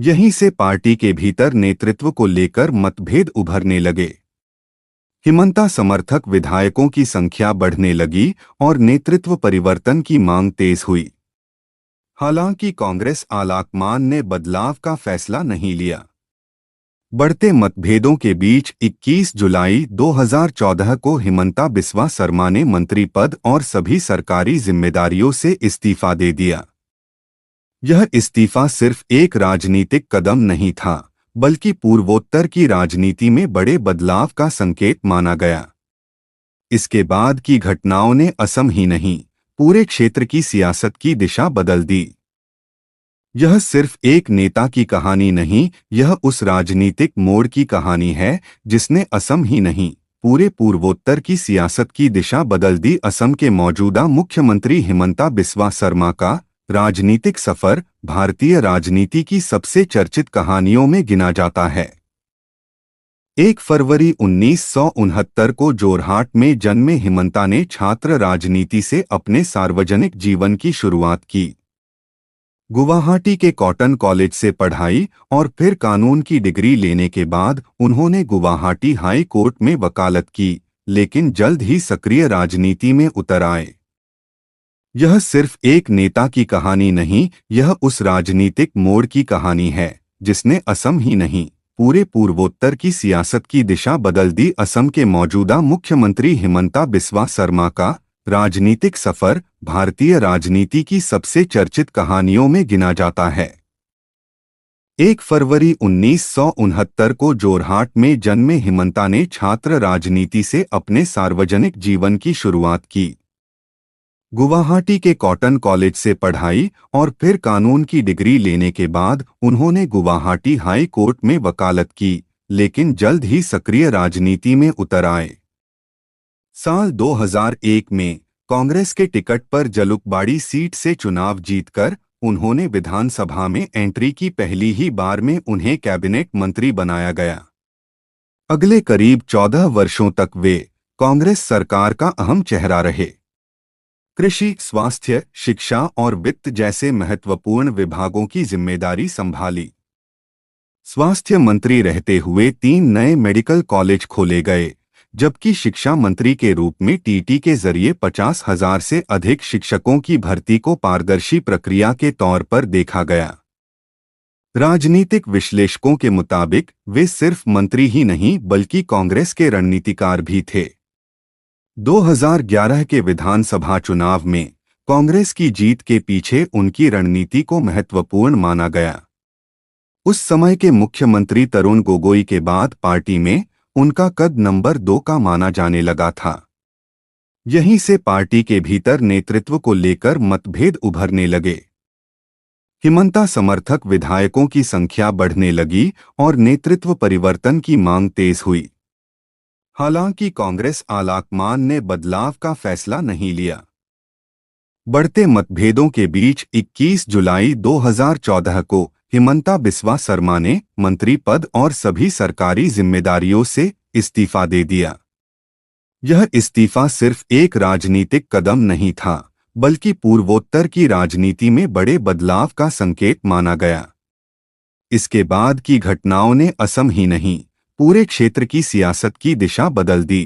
यहीं से पार्टी के भीतर नेतृत्व को लेकर मतभेद उभरने लगे। हिमंता समर्थक विधायकों की संख्या बढ़ने लगी और नेतृत्व परिवर्तन की मांग तेज हुई। हालांकि कांग्रेस आलाकमान ने बदलाव का फैसला नहीं लिया। बढ़ते मतभेदों के बीच 21 जुलाई 2014 को हिमंता बिस्वा शर्मा ने मंत्री पद और सभी सरकारी जिम्मेदारियों से इस्तीफा दे दिया। यह इस्तीफा सिर्फ एक राजनीतिक कदम नहीं था, बल्कि पूर्वोत्तर की राजनीति में बड़े बदलाव का संकेत माना गया। इसके बाद की घटनाओं ने असम ही नहीं, पूरे क्षेत्र की सियासत की दिशा बदल दी। यह सिर्फ एक नेता की कहानी नहीं, यह उस राजनीतिक मोड़ की कहानी है जिसने असम ही नहीं, पूरे पूर्वोत्तर की सियासत की दिशा बदल दी। असम के मौजूदा मुख्यमंत्री हिमंता बिस्वा शर्मा का राजनीतिक सफर भारतीय राजनीति की सबसे चर्चित कहानियों में गिना जाता है। 1 फरवरी 1969 को जोरहाट में जन्मे हिमंता ने छात्र राजनीति से अपने सार्वजनिक जीवन की शुरुआत की। गुवाहाटी के कॉटन कॉलेज से पढ़ाई और फिर कानून की डिग्री लेने के बाद उन्होंने गुवाहाटी हाई कोर्ट में वकालत की, लेकिन जल्द ही सक्रिय राजनीति में उतर आए। यह सिर्फ एक नेता की कहानी नहीं, यह उस राजनीतिक मोड़ की कहानी है जिसने असम ही नहीं, पूरे पूर्वोत्तर की सियासत की दिशा बदल दी। असम के मौजूदा मुख्यमंत्री हिमंता बिस्वा शर्मा का राजनीतिक सफर भारतीय राजनीति की सबसे चर्चित कहानियों में गिना जाता है। 1 फरवरी 1969 को जोरहाट में जन्मे हिमंता ने छात्र राजनीति से अपने सार्वजनिक जीवन की शुरुआत की। गुवाहाटी के कॉटन कॉलेज से पढ़ाई और फिर कानून की डिग्री लेने के बाद उन्होंने गुवाहाटी हाई कोर्ट में वकालत की, लेकिन जल्द ही सक्रिय राजनीति में उतर आए। साल 2001 में कांग्रेस के टिकट पर जलुकबाड़ी सीट से चुनाव जीतकर उन्होंने विधानसभा में एंट्री की। पहली ही बार में उन्हें कैबिनेट मंत्री बनाया गया। अगले करीब 14 वर्षों तक वे कांग्रेस सरकार का अहम चेहरा रहे। कृषि, स्वास्थ्य, शिक्षा और वित्त जैसे महत्वपूर्ण विभागों की जिम्मेदारी संभाली। स्वास्थ्य मंत्री रहते हुए 3 नए मेडिकल कॉलेज खोले गए, जबकि शिक्षा मंत्री के रूप में टीटी के जरिए 50,000 से अधिक शिक्षकों की भर्ती को पारदर्शी प्रक्रिया के तौर पर देखा गया। राजनीतिक विश्लेषकों के मुताबिक वे सिर्फ मंत्री ही नहीं बल्कि कांग्रेस के रणनीतिकार भी थे। 2011 के विधानसभा चुनाव में कांग्रेस की जीत के पीछे उनकी रणनीति को महत्वपूर्ण माना गया। उस समय के मुख्यमंत्री तरुण गोगोई के बाद पार्टी में उनका कद नंबर 2 का माना जाने लगा था। यहीं से पार्टी के भीतर नेतृत्व को लेकर मतभेद उभरने लगे। हिमंता समर्थक विधायकों की संख्या बढ़ने लगी और नेतृत्व परिवर्तन की मांग तेज हुई। हालांकि कांग्रेस आलाकमान ने बदलाव का फैसला नहीं लिया। बढ़ते मतभेदों के बीच 21 जुलाई 2014 को हिमंता बिस्वा शर्मा ने मंत्री पद और सभी सरकारी जिम्मेदारियों से इस्तीफा दे दिया। यह इस्तीफा सिर्फ एक राजनीतिक कदम नहीं था, बल्कि पूर्वोत्तर की राजनीति में बड़े बदलाव का संकेत माना गया। इसके बाद की घटनाओं ने असम ही नहीं, पूरे क्षेत्र की सियासत की दिशा बदल दी।